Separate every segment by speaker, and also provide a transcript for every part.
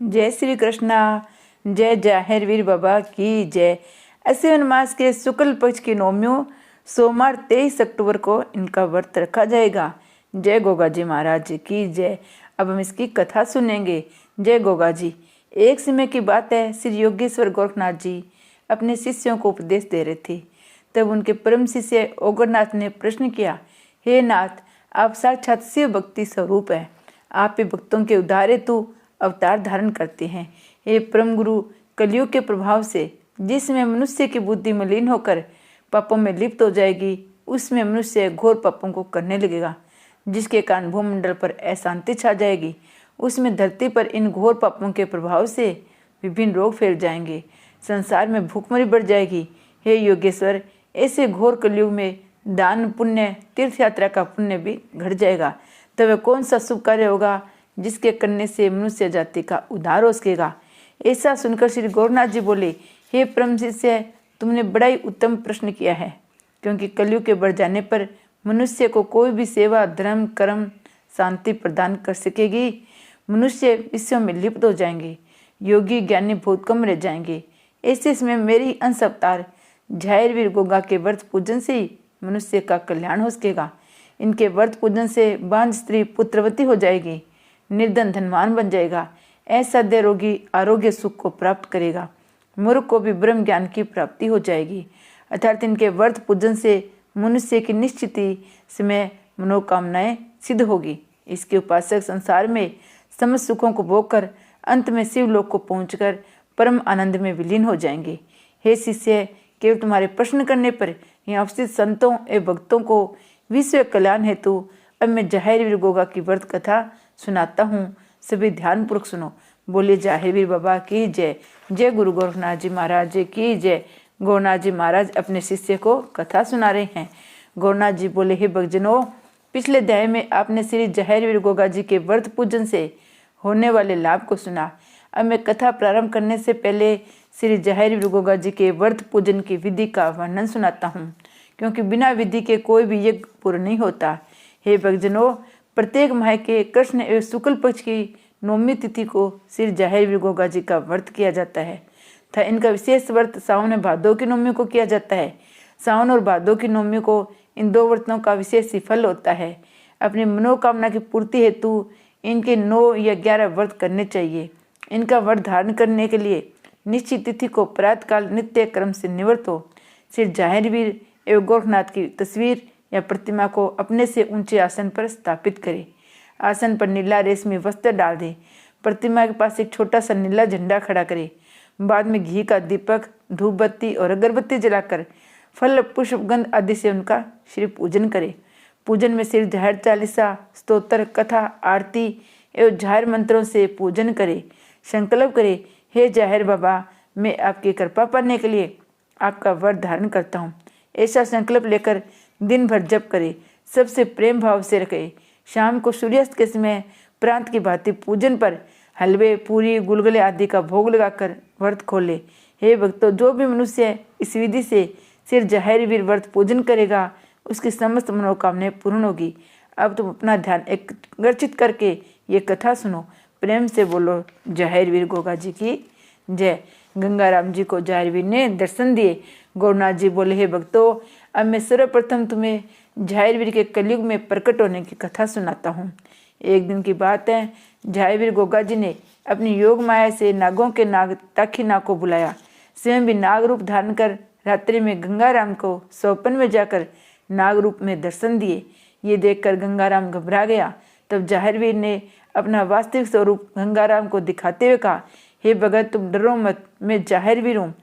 Speaker 1: जय श्री कृष्णा। जय जाहिर वीर बाबा की जय। अश्विन मास के शुक्ल पक्ष की नवमियों सोमवार 23 अक्टूबर को इनका व्रत रखा जाएगा। जय गोगा जी महाराज की जय। अब हम इसकी कथा सुनेंगे। जय गोगा जी। एक समय की बात है, श्री योगेश्वर गोरखनाथ जी अपने शिष्यों को उपदेश दे रहे थे। तब उनके परम शिष्य ओगरनाथ ने प्रश्न किया, हे नाथ, आप साक्षात शिव भक्ति स्वरूप है। आप ही भक्तों के उद्धार हेतु अवतार धारण करते हैं। हे परम गुरु, कलयुग के प्रभाव से जिसमें मनुष्य की बुद्धि मलिन होकर पापों में लिप्त हो जाएगी, उसमें मनुष्य घोर पापों को करने लगेगा, जिसके कारण भूमंडल पर अशांति छा जाएगी। उसमें धरती पर इन घोर पापों के प्रभाव से विभिन्न रोग फैल जाएंगे, संसार में भूखमरी बढ़ जाएगी। हे योगेश्वर, ऐसे घोर कलयुग में दान पुण्य, तीर्थ यात्रा का पुण्य भी घट जाएगा। तो वह कौन सा शुभ कार्य होगा जिसके करने से मनुष्य जाति का उद्धार हो सकेगा। ऐसा सुनकर श्री गोरखनाथ जी बोले, हे परम शिष्य, तुमने बड़ा ही उत्तम प्रश्न किया है, क्योंकि कलयुग के बढ़ जाने पर मनुष्य को कोई भी सेवा, धर्म, कर्म, शांति प्रदान कर सकेगी। मनुष्य विश्व में लिप्त हो जाएंगे, योगी ज्ञानी बहुत कम रह जाएंगे। ऐसे समय मेरी अंश अवतार जाहिर वीर गोगा के व्रत पूजन से ही मनुष्य का कल्याण हो सकेगा। इनके व्रत पूजन से बांझ स्त्री पुत्रवती हो जाएगी, निर्धन धनवान बन जाएगा, असाध्य रोगी आरोग्य सुख को प्राप्त करेगा, मूर्ख को भी ब्रह्म ज्ञान की प्राप्ति हो जाएगी। अर्थात इनके व्रत पूजन से मनुष्य की निश्चित समय मनोकामनाएं सिद्ध होगी। इसके उपासक संसार में समस्त सुखों को भोग कर अंत में शिवलोक को पहुंचकर परम आनंद में विलीन हो जाएंगे। हे शिष्य, केवल तुम्हारे प्रश्न करने पर यहाँ उपस्थित संतों एवं भक्तों को विश्व कल्याण हेतु अब मैं जाहिर वीर गोगा की व्रत कथा सुनाता हूँ। सभी ध्यानपूर्वक सुनो। बोले जाहिर वीर बाबा की जय। जय गुरु गोरखनाथ जी महाराज की जय। गोरखनाथ जी महाराज अपने शिष्य को कथा सुना रहे हैं। गोरखनाथ जी बोले, हे भक्तजनों, पिछले अध्याय में आपने श्री जाहिर वीर गोगा जी के व्रत पूजन से होने वाले लाभ को सुना। अब मैं कथा प्रारंभ करने से पहले श्री जाहिर वीर गोगा जी के व्रत पूजन की विधि का वर्णन सुनाता हूँ, क्योंकि बिना विधि के कोई भी यज्ञ पूर्ण नहीं होता। हे भक्तजनों, प्रत्येक माह के कृष्ण एवं शुक्ल पक्ष की नवमी तिथि को श्री जाहिर वीर गोगा जी का व्रत किया जाता है तथा इनका विशेष व्रत सावन और भादों की नवमी को किया जाता है। सावन और भादों की नवमी को इन दो व्रतों का विशेष फल होता है। अपनी मनोकामना की पूर्ति हेतु इनके 9 या 11 व्रत करने चाहिए। इनका व्रत धारण करने के लिए निश्चित तिथि को प्रातःकाल नित्य क्रम से निवृत्त हो श्री जाहिर वीर एवं गोरखनाथ की तस्वीर या प्रतिमा को अपने से ऊंचे आसन पर स्थापित करे। आसन पर नीला रेशमी वस्त्र डाल दे। प्रतिमा के पास एक छोटा सा नीला झंडा खड़ा करे। बाद में घी का दीपक, धूप बत्ती और अगरबत्ती जलाकर फल, पुष्प, गंध आदि से उनका श्री पूजन करे। पूजन में श्री जाहिर चालीसा, स्तोत्र, कथा, आरती एवं जाहिर मंत्रों से पूजन करे। संकल्प करे, हे जाहिर बाबा, मैं आपकी कृपा पाने के लिए आपका व्रत धारण करता हूँ। ऐसा संकल्प लेकर दिन भर जप करे, सबसे प्रेम भाव से रखे। शाम को सूर्यास्त के समय प्रांत की भांति पूजन पर हलवे, पूरी, गुलगुले आदि का भोग लगाकर व्रत खोले। हे भक्तों, जो भी मनुष्य इस विधि से सिर जाहिर वीर व्रत पूजन करेगा, उसकी समस्त मनोकामनाएं पूर्ण होगी। अब तुम अपना ध्यान एकत्रित करके ये कथा सुनो। प्रेम से बोलो, जाहिर वीर गोगा जी की जय। गंगाराम जी को जाहिर वीर ने दर्शन दिए। गोरखनाथ जी बोले, हे भक्तों, अब मैं सर्वप्रथम तुम्हें जाहिर वीर के कलयुग में प्रकट होने की कथा सुनाता हूँ। एक दिन की बात है, जाहिर वीर गोगा जी ने अपनी योग माया से नागों के नाग ताखी नाग को बुलाया। स्वयं भी नाग रूप धारण कर रात्रि में गंगाराम को स्वप्न में जाकर नाग रूप में दर्शन दिए। ये देखकर गंगाराम घबरा गया। तब जाहिर वीर ने अपना वास्तविक स्वरूप गंगाराम को दिखाते हुए कहा, हे भगत, तुम डरो मत, मैं जाहिर वीर हूँ।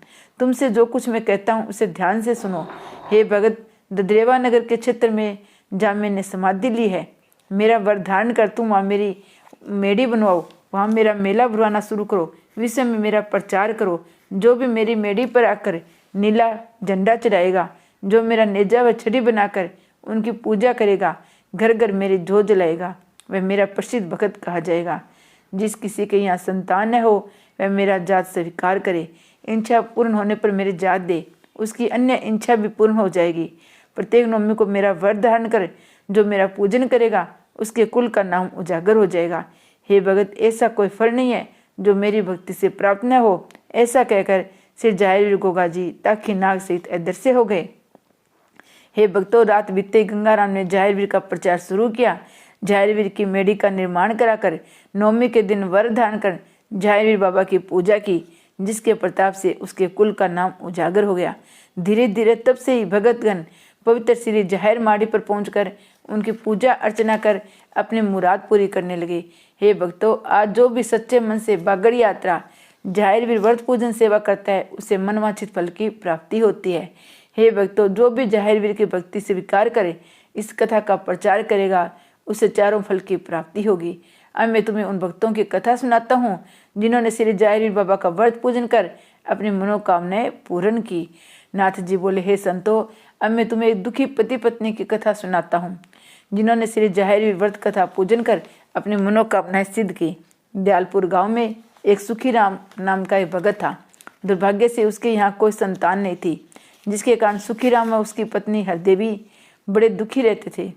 Speaker 1: तुमसे जो कुछ मैं कहता हूँ उसे ध्यान से सुनो। हे भगत, ददरेवा नगर के क्षेत्र में जहाँ मैंने समाधि ली है, मेरा वर धारण कर तुम वहाँ मेरी मेडी बनवाओ, वहाँ मेरा मेला भरवाना शुरू करो, विश्व में मेरा प्रचार करो। जो भी मेरी मेडी पर आकर नीला झंडा चढ़ाएगा, जो मेरा नेजा व छड़ी बनाकर उनकी पूजा करेगा, घर घर मेरी जोत जलाएगा, वह मेरा प्रसिद्ध भक्त कहा जाएगा। जिस किसी के यहाँ संतान न हो, वह मेरा जात स्वीकार करे। इच्छा पूर्ण होने पर मेरी जात दे, उसकी अन्य इच्छा भी पूर्ण हो जाएगी। प्रत्येक नवमी को मेरा व्रत धारण कर जो मेरा पूजन करेगा, उसके कुल का नाम उजागर हो जाएगा। हे भगत, ऐसा कोई फल नहीं है जो मेरी भक्ति से प्राप्त न हो। ऐसा कहकर श्री जाहिरवीर गोगा जी ताखी नाग सहित अदृश्य हो गए। हे भक्तों, रात बीतते ही गंगाराम ने जाहिरवीर का प्रचार शुरू किया। जाहिरवीर की मेढ़ी का निर्माण कराकर नवमी के दिन वर धारण कर जाहिरवीर बाबा की पूजा की, जिसके प्रताप से उसके कुल का नाम उजागर हो गया। धीरे धीरे तब से ही भगतगण पवित्र श्री जाहिर माड़ी पर पहुंचकर उनकी पूजा अर्चना कर अपनी मुराद पूरी करने लगे। हे भक्तों, आज जो भी सच्चे मन से बागड़ यात्रा जाहिरवीर व्रत पूजन सेवा करता है, उसे मनवांछित फल की प्राप्ति होती है। हे भक्तों, जो भी जाहिरवीर की भक्ति स्वीकार करे, इस कथा का प्रचार करेगा, उसे चारों फल की प्राप्ति होगी। अब मैं तुम्हें उन भक्तों की कथा सुनाता हूँ जिन्होंने श्री जाहिरवीर बाबा का व्रत पूजन कर अपनी मनोकामनाएं पूर्ण की। नाथ जी बोले, हे संतो, अब मैं तुम्हें एक दुखी पति पत्नी की कथा सुनाता हूँ जिन्होंने श्री जाहिरवीर व्रत कथा पूजन कर अपनी मनोकामनाएं सिद्ध की। दयालपुर गांव में एक सुखीराम नाम का एक भगत था। दुर्भाग्य से उसके यहाँ कोई संतान नहीं थी, जिसके कारण सुखीराम और उसकी पत्नी हरदेवी बड़े दुखी रहते थे।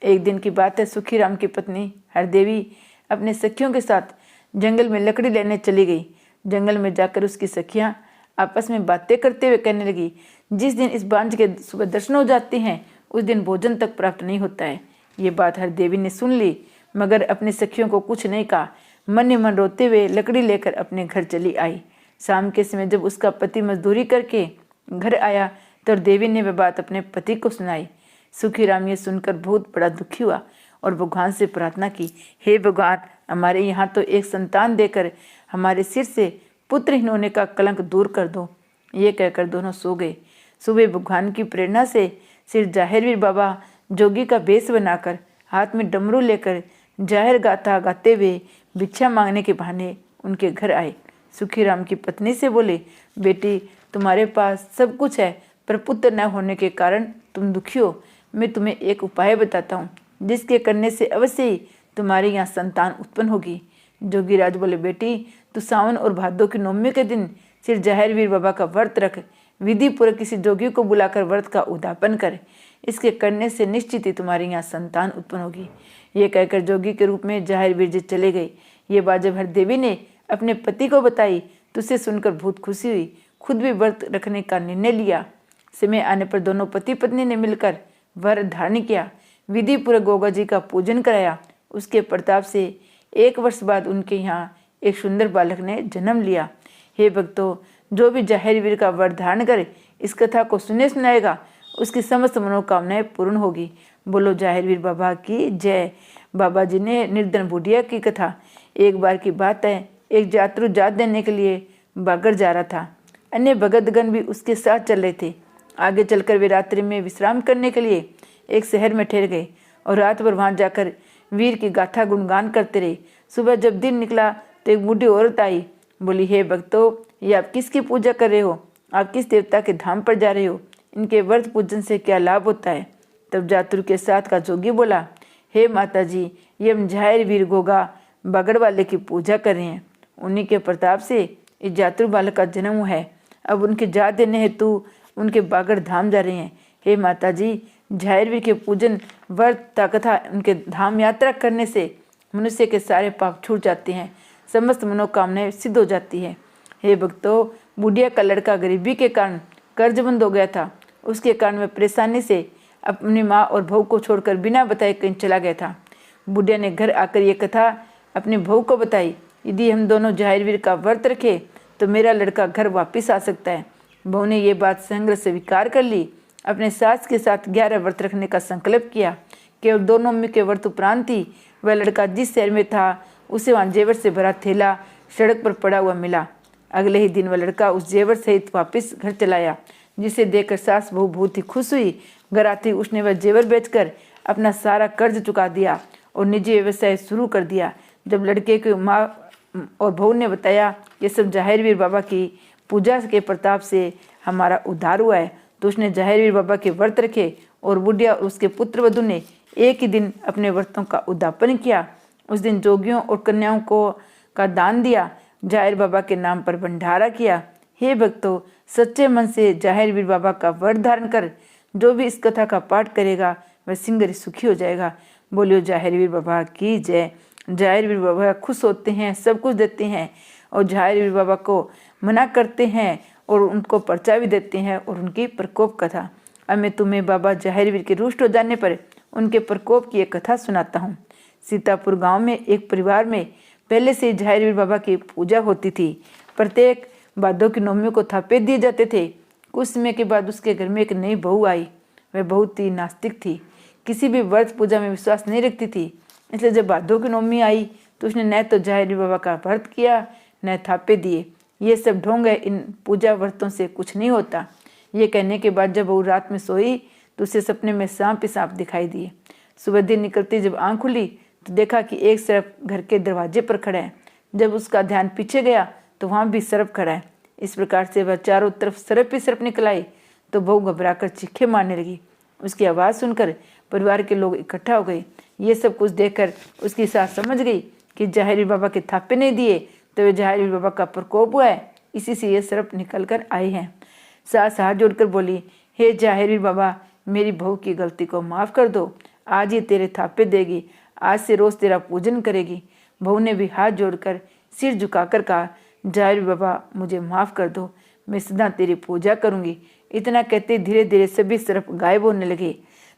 Speaker 1: एक दिन की बात है, सुखीराम की पत्नी हरदेवी अपने सखियों के साथ जंगल में लकड़ी लेने चली गई। जंगल में जाकर उसकी सखियां आपस में बातें करते हुए कहने लगी, जिस दिन इस बांझ के सुबह दर्शन हो जाते हैं, उस दिन भोजन तक प्राप्त नहीं होता है। ये बात हरदेवी ने सुन ली, मगर अपनी सखियों को कुछ नहीं कहा। मन ही मन रोते हुए लकड़ी लेकर अपने घर चली आई। शाम के समय जब उसका पति मजदूरी करके घर आया तो देवी ने वह बात अपने पति को सुनाई। सुखीराम ये सुनकर बहुत बड़ा दुखी हुआ और भगवान से प्रार्थना की, हे भगवान, हमारे यहाँ तो एक संतान देकर हमारे सिर से पुत्रहीन होने का कलंक दूर कर दो। ये कहकर दोनों सो गए। सुबह भगवान की प्रेरणा से श्री जाहिरवीर बाबा जोगी का भेष बनाकर हाथ में डमरू लेकर जाहिर गाथा गाते हुए भिक्षा मांगने के बहाने उनके घर आए। सुखीराम की पत्नी से बोले, बेटी, तुम्हारे पास सब कुछ है, पर पुत्र न होने के कारण तुम दुखी हो। मैं तुम्हें एक उपाय बताता हूँ, जिसके करने से अवश्य ही तुम्हारे यहाँ संतान उत्पन्न होगी। जोगीराज बोले, बेटी, तू सावन और भादों की नवमी के दिन श्री जाहिरवीर बाबा का व्रत रख। विधि पूर्वक किसी जोगी को बुलाकर व्रत का उद्यापन कर। इसके करने से निश्चित ही तुम्हारे यहाँ संतान उत्पन्न होगी। ये कहकर जोगी के रूप में जाहिरवीर जी चले गए। ये बात जब हरदेवी ने अपने पति को बताई तो उसे सुनकर बहुत खुशी हुई। खुद भी व्रत रखने का निर्णय लिया। समय आने पर दोनों पति पत्नी ने मिलकर वर धारण किया। विधि पूर्वक गोगा जी का पूजन कराया। उसके प्रताप से 1 वर्ष बाद उनके यहाँ एक सुंदर बालक ने जन्म लिया। हे भक्तों, जो भी जाहिरवीर का वर धारण करे, इस कथा को सुने सुनाएगा, उसकी समस्त मनोकामनाएं पूर्ण होगी। बोलो जाहिरवीर बाबा की जय। बाबा जी ने निर्धन बुढ़िया की कथा। एक बार की बात है, एक यात्रु जात देने के लिए बागड़ जा रहा था। अन्य भगतगण भी उसके साथ चल रहे थे। आगे चलकर वे रात्रि में विश्राम करने के लिए एक शहर में ठहर गए और रात भर वहां जाकर वीर की गाथा गुणगान करते रहे। सुबह जब दिन निकला तो एक बूढ़ी औरत आई। बोली, हे भक्तों, ये आप किसकी पूजा कर रहे हो? आप किस देवता के धाम पर जा रहे हो? इनके व्रत पूजन से क्या लाभ होता है? तब जातरू के साथ का जोगी बोला, हे माता जी, ये हम जाहिरवीर गोगा बागड़ वाले की पूजा कर रहे हैं। उन्हीं के प्रताप से इस जातरू बालक का जन्म हुआ है। अब उनके जा देने हेतु उनके बागड़ धाम जा रहे हैं। हे माता जी, जाहिरवीर के पूजन व्रत तथा उनके धाम यात्रा करने से मनुष्य के सारे पाप छूट जाते हैं, समस्त मनोकामनाएं सिद्ध हो जाती है। हे भक्तों, बुढ़िया का लड़का गरीबी के कारण कर्जबंद हो गया था। उसके कारण वह परेशानी से अपनी माँ और बहू को छोड़कर बिना बताए कहीं चला गया था। बुढ़िया ने घर आकर ये कथा अपनी बहू को बताई। यदि हम दोनों जाहिरवीर का व्रत रखें तो मेरा लड़का घर वापस आ सकता है। बहू ने ये बात संग्रह स्वीकार कर ली। अपने सास के साथ 11 व्रत रखने का संकल्प किया। केवल 2 नवमी के व्रत उपरांत ही वह लड़का जिस शहर में था उसे वहाँ जेवर से भरा थैला सड़क पर पड़ा हुआ मिला। अगले ही दिन वह लड़का उस जेवर सहित वापस घर चलाया, जिसे देखकर सास बहू बहुत ही खुश हुई। घर आती उसने वह जेवर बेचकर अपना सारा कर्ज चुका दिया और निजी व्यवसाय शुरू कर दिया। जब लड़के की माँ और बहू ने बताया ये सब जाहिरवीर बाबा की पूजा के प्रताप से हमारा उद्धार हुआ है, तो उसने जाहिरवीर बाबा के व्रत रखे और बुढ़िया और उसके पुत्र वधू ने एक ही दिन अपने व्रतों का उद्यापन किया। उस दिन जोगियों और कन्याओं को का दान दिया, जाहिर बाबा के नाम पर भंडारा किया। हे भक्तों, सच्चे मन से जाहिरवीर बाबा का व्रत धारण कर जो भी इस कथा का पाठ करेगा वह शीघ्र सुखी हो जाएगा। बोलियो जाहिरवीर बाबा की जय। जाहिर वीर बाबा खुश होते हैं, सब कुछ देते हैं और जाहिर वीर बाबा को मना करते हैं और उनको पर्चा भी देते हैं और उनकी प्रकोप कथा। अब मैं तुम्हें बाबा जाहिर वीर के रुष्ट हो जाने पर उनके प्रकोप की एक कथा सुनाता हूँ। सीतापुर गांव में एक परिवार में पहले से जाहिर वीर बाबा की पूजा होती थी। प्रत्येक भादों की नवमी को थापे दिए जाते थे। कुछ समय के बाद उसके घर में एक नई बहू आई। वह बहुत ही नास्तिक थी, किसी भी व्रत पूजा में विश्वास नहीं रखती थी। इसलिए जब भादों की नवमी आई तो उसने न तो जाहिर वीर बाबा का व्रत किया न थापे दिए। ये सब ढोंग है, इन पूजा व्रतों से कुछ नहीं होता। ये कहने के बाद जब बहू रात में सोई तो उसे सपने में सांप ही सांप दिखाई दिए। सुबह दिन निकलती जब आँख खुली तो देखा कि एक सर्प घर के दरवाजे पर खड़ा है। जब उसका ध्यान पीछे गया तो वहाँ भी सर्प खड़ा है। इस प्रकार से वह चारों तरफ सर्प ही सर्प निकल आई तो बहू घबराकर चीखे मारने लगी। उसकी आवाज़ सुनकर परिवार के लोग इकट्ठा हो गए। ये सब कुछ देखकर उसकी सास समझ गई कि जाहिर वीर बाबा के थापे नहीं दिए तो वे जाहिर वीर बाबा का प्रकोप हुआ है, इसी से ये सर्प निकल कर आए हैं। सास हाथ जोड़कर बोली, हे जाहिर वीर बाबा, मेरी बहू की गलती को माफ़ कर दो। आज ये तेरे थापे देगी, आज से रोज़ तेरा पूजन करेगी। बहू ने भी हाथ जोड़कर सिर झुकाकर कहा, जाहिर वीर बाबा मुझे माफ़ कर दो, मैं सदा तेरी पूजा करूँगी। इतना कहते धीरे धीरे सभी सर्प गायब होने लगे।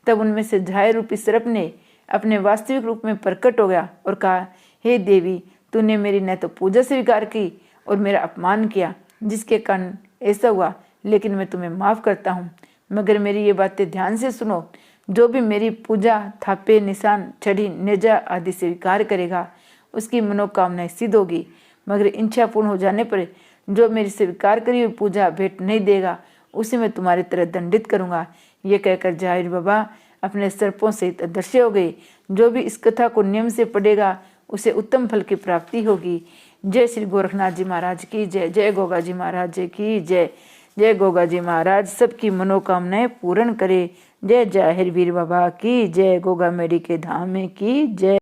Speaker 1: तब उनमें से जाहिर रूपी सर्प ने अपने वास्तविक रूप में प्रकट हो गया और कहा, हे देवी, तूने मेरी न तो पूजा स्वीकार की और मेरा अपमान किया, जिसके कारण ऐसा हुआ, लेकिन मैं तुम्हें माफ़ करता हूँ। मगर मेरी ये बातें ध्यान से सुनो। जो भी मेरी पूजा, थापे, निशान, छड़ी, नेजा आदि स्वीकार करेगा उसकी मनोकामनाएं सिद्ध होगी। मगर इच्छा पूर्ण हो जाने पर जो मेरी स्वीकार करी हुई पूजा भेंट नहीं देगा उसे मैं तुम्हारी तरह दंडित करूँगा। ये कहकर जाहिर बाबा अपने सर्पों से अदृश्य हो गए। जो भी इस कथा को नियम से पढ़ेगा उसे उत्तम फल की प्राप्ति होगी। जय श्री गोरखनाथ जी महाराज की जय। जय गोगा जी महाराज की जय। जय गोगा जी महाराज सबकी मनोकामनाएं पूर्ण करे। जय जाहिर वीर बाबा की जय। गोगा मेरी के धाम की जय।